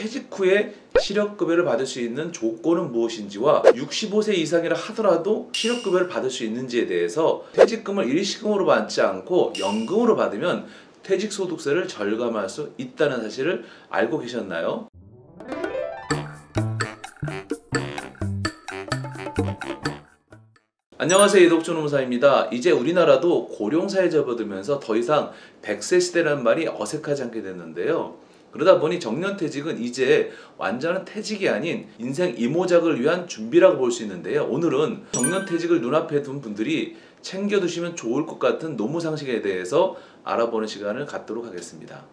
퇴직 후에 실업급여를 받을 수 있는 조건은 무엇인지와 65세 이상이라 하더라도 실업급여를 받을 수 있는지에 대해서 퇴직금을 일시금으로 받지 않고 연금으로 받으면 퇴직소득세를 절감할 수 있다는 사실을 알고 계셨나요? 안녕하세요, 이덕준 노무사입니다. 이제 우리나라도 고령사회에 접어들면서 더 이상 100세 시대라는 말이 어색하지 않게 됐는데요. 그러다 보니 정년퇴직은 이제 완전한 퇴직이 아닌 인생 이모작을 위한 준비라고 볼 수 있는데요. 오늘은 정년퇴직을 눈앞에 둔 분들이 챙겨두시면 좋을 것 같은 노무상식에 대해서 알아보는 시간을 갖도록 하겠습니다.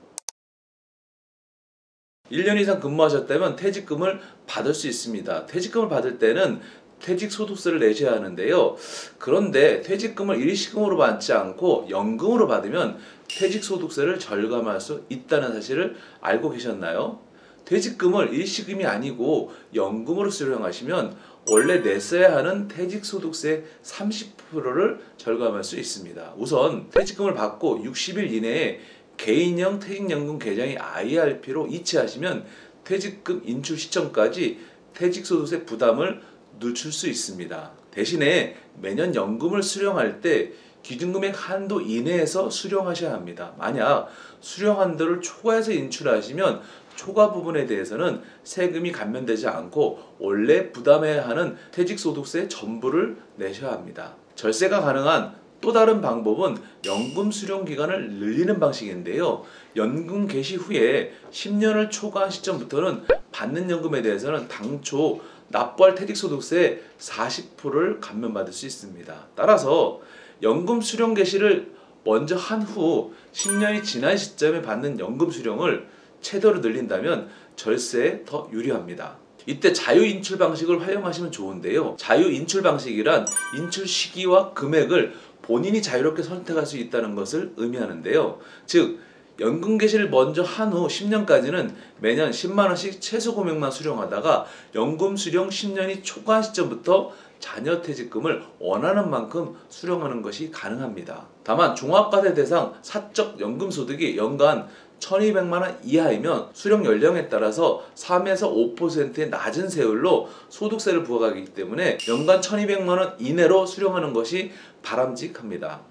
1년 이상 근무하셨다면 퇴직금을 받을 수 있습니다. 퇴직금을 받을 때는 퇴직소득세를 내셔야 하는데요. 그런데 퇴직금을 일시금으로 받지 않고 연금으로 받으면 퇴직소득세를 절감할 수 있다는 사실을 알고 계셨나요? 퇴직금을 일시금이 아니고 연금으로 수령하시면 원래 냈어야 하는 퇴직소득세 30%를 절감할 수 있습니다. 우선 퇴직금을 받고 60일 이내에 개인형 퇴직연금 계좌인 IRP로 이체하시면 퇴직금 인출 시점까지 퇴직소득세 부담을 늦출 수 있습니다. 대신에 매년 연금을 수령할 때 기준금액 한도 이내에서 수령하셔야 합니다. 만약 수령 한도를 초과해서 인출하시면 초과 부분에 대해서는 세금이 감면되지 않고 원래 부담해야 하는 퇴직소득세 전부를 내셔야 합니다. 절세가 가능한 또 다른 방법은 연금 수령 기간을 늘리는 방식인데요. 연금 개시 후에 10년을 초과한 시점부터는 받는 연금에 대해서는 당초 납부할 퇴직소득세 40%를 감면받을 수 있습니다. 따라서 연금 수령 개시를 먼저 한 후 10년이 지난 시점에 받는 연금 수령을 최대로 늘린다면 절세에 더 유리합니다. 이때 자유인출 방식을 활용하시면 좋은데요. 자유인출 방식이란 인출 시기와 금액을 본인이 자유롭게 선택할 수 있다는 것을 의미하는데요. 즉 연금 개시를 먼저 한 후 10년까지는 매년 10만원씩 최소 금액만 수령하다가 연금 수령 10년이 초과한 시점부터 자녀 퇴직금을 원하는 만큼 수령하는 것이 가능합니다. 다만 종합과세 대상 사적 연금 소득이 연간 1200만원 이하이면 수령 연령에 따라서 3에서 5%의 낮은 세율로 소득세를 부과하기 때문에 연간 1200만원 이내로 수령하는 것이 바람직합니다.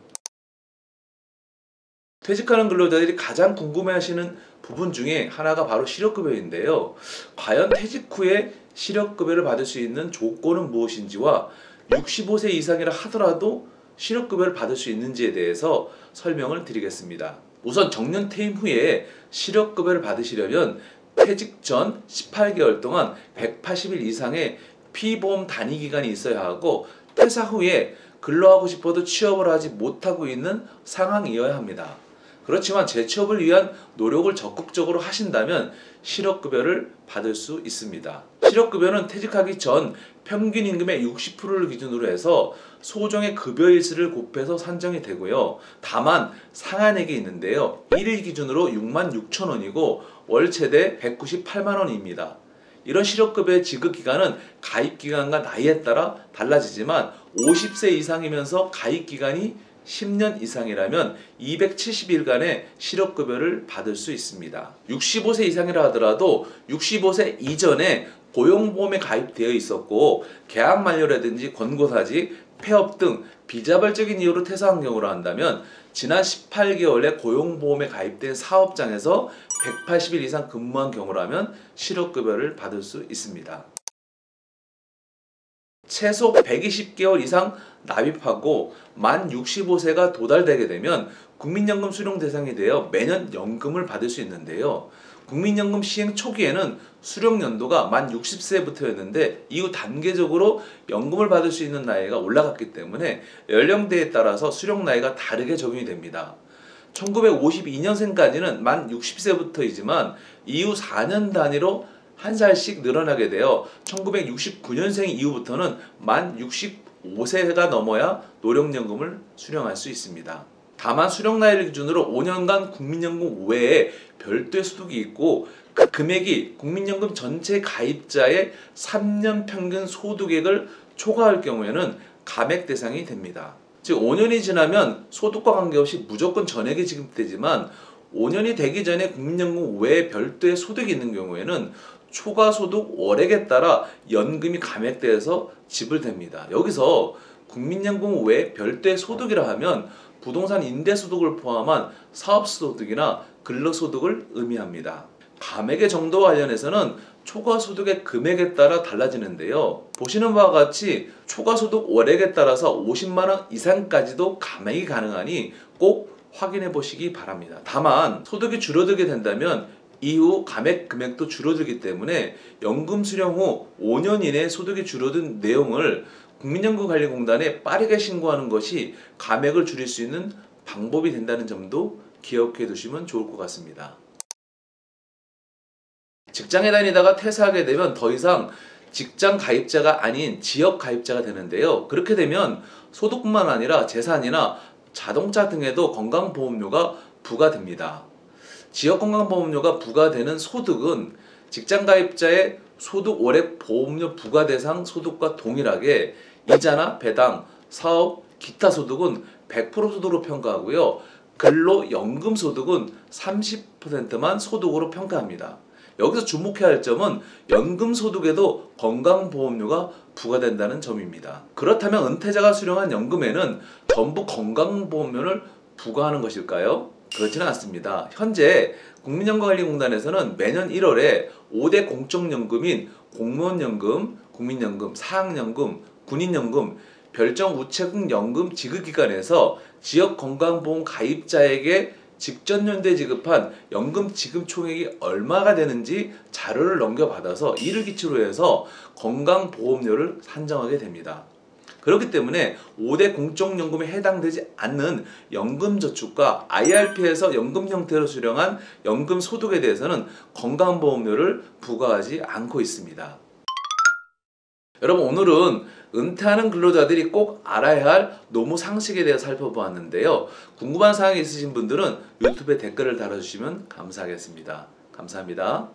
퇴직하는 근로자들이 가장 궁금해하시는 부분 중에 하나가 바로 실업급여인데요. 과연 퇴직 후에 실업급여를 받을 수 있는 조건은 무엇인지와 65세 이상이라 하더라도 실업급여를 받을 수 있는지에 대해서 설명을 드리겠습니다. 우선 정년퇴임 후에 실업급여를 받으시려면 퇴직 전 18개월 동안 180일 이상의 피보험 단위기간이 있어야 하고 퇴사 후에 근로하고 싶어도 취업을 하지 못하고 있는 상황이어야 합니다. 그렇지만 재취업을 위한 노력을 적극적으로 하신다면 실업급여를 받을 수 있습니다. 실업급여는 퇴직하기 전 평균 임금의 60%를 기준으로 해서 소정의 급여일수를 곱해서 산정이 되고요. 다만 상한액이 있는데요. 1일 기준으로 66,000원이고 월 최대 198만원입니다. 이런 실업급여의 지급기간은 가입기간과 나이에 따라 달라지지만 50세 이상이면서 가입기간이 10년 이상이라면 270일간의 실업급여를 받을 수 있습니다. 65세 이상이라 하더라도 65세 이전에 고용보험에 가입되어 있었고 계약 만료라든지 권고사직, 폐업 등 비자발적인 이유로 퇴사한 경우로 한다면 지난 18개월에 고용보험에 가입된 사업장에서 180일 이상 근무한 경우라면 실업급여를 받을 수 있습니다. 최소 120개월 이상 납입하고 만 65세가 도달되게 되면 국민연금 수령 대상이 되어 매년 연금을 받을 수 있는데요. 국민연금 시행 초기에는 수령 연도가 만 60세부터였는데 이후 단계적으로 연금을 받을 수 있는 나이가 올라갔기 때문에 연령대에 따라서 수령 나이가 다르게 적용이 됩니다. 1952년생까지는 만 60세부터이지만 이후 4년 단위로 한 살씩 늘어나게 되어 1969년생 이후부터는 만 65세가 넘어야 노령연금을 수령할 수 있습니다. 다만 수령 나이를 기준으로 5년간 국민연금 외에 별도의 소득이 있고 그 금액이 국민연금 전체 가입자의 3년 평균 소득액을 초과할 경우에는 감액 대상이 됩니다. 즉 5년이 지나면 소득과 관계없이 무조건 전액이 지급되지만 5년이 되기 전에 국민연금 외에 별도의 소득이 있는 경우에는 초과소득 월액에 따라 연금이 감액돼서 지불됩니다. 여기서 국민연금 외에 별도의 소득이라 하면 부동산 임대소득을 포함한 사업소득이나 근로소득을 의미합니다. 감액의 정도와 관련해서는 초과소득의 금액에 따라 달라지는데요. 보시는 바와 같이 초과소득 월액에 따라서 50만원 이상까지도 감액이 가능하니 꼭 확인해 보시기 바랍니다. 다만 소득이 줄어들게 된다면 이후 감액 금액도 줄어들기 때문에 연금 수령 후 5년 이내에 소득이 줄어든 내용을 국민연금관리공단에 빠르게 신고하는 것이 감액을 줄일 수 있는 방법이 된다는 점도 기억해 두시면 좋을 것 같습니다. 직장에 다니다가 퇴사하게 되면 더 이상 직장 가입자가 아닌 지역 가입자가 되는데요. 그렇게 되면 소득뿐만 아니라 재산이나 자동차 등에도 건강보험료가 부과됩니다. 지역건강보험료가 부과되는 소득은 직장 가입자의 소득 월액 보험료 부과 대상 소득과 동일하게 이자나 배당, 사업, 기타 소득은 100% 소득으로 평가하고요. 근로연금 소득은 30%만 소득으로 평가합니다. 여기서 주목해야 할 점은 연금 소득에도 건강보험료가 부과된다는 점입니다. 그렇다면 은퇴자가 수령한 연금에는 전부 건강보험료를 부과하는 것일까요? 그렇지는 않습니다. 현재 국민연금관리공단에서는 매년 1월에 5대 공적연금인 공무원연금, 국민연금, 사학연금, 군인연금, 별정우체국연금 지급기관에서 지역건강보험 가입자에게 직전연도에 지급한 연금 지급 총액이 얼마가 되는지 자료를 넘겨받아서 이를 기초로 해서 건강보험료를 산정하게 됩니다. 그렇기 때문에 5대 공적연금에 해당되지 않는 연금저축과 IRP에서 연금 형태로 수령한 연금소득에 대해서는 건강보험료를 부과하지 않고 있습니다. 여러분, 오늘은 은퇴하는 근로자들이 꼭 알아야 할 노무 상식에 대해 살펴보았는데요. 궁금한 사항이 있으신 분들은 유튜브에 댓글을 달아주시면 감사하겠습니다. 감사합니다.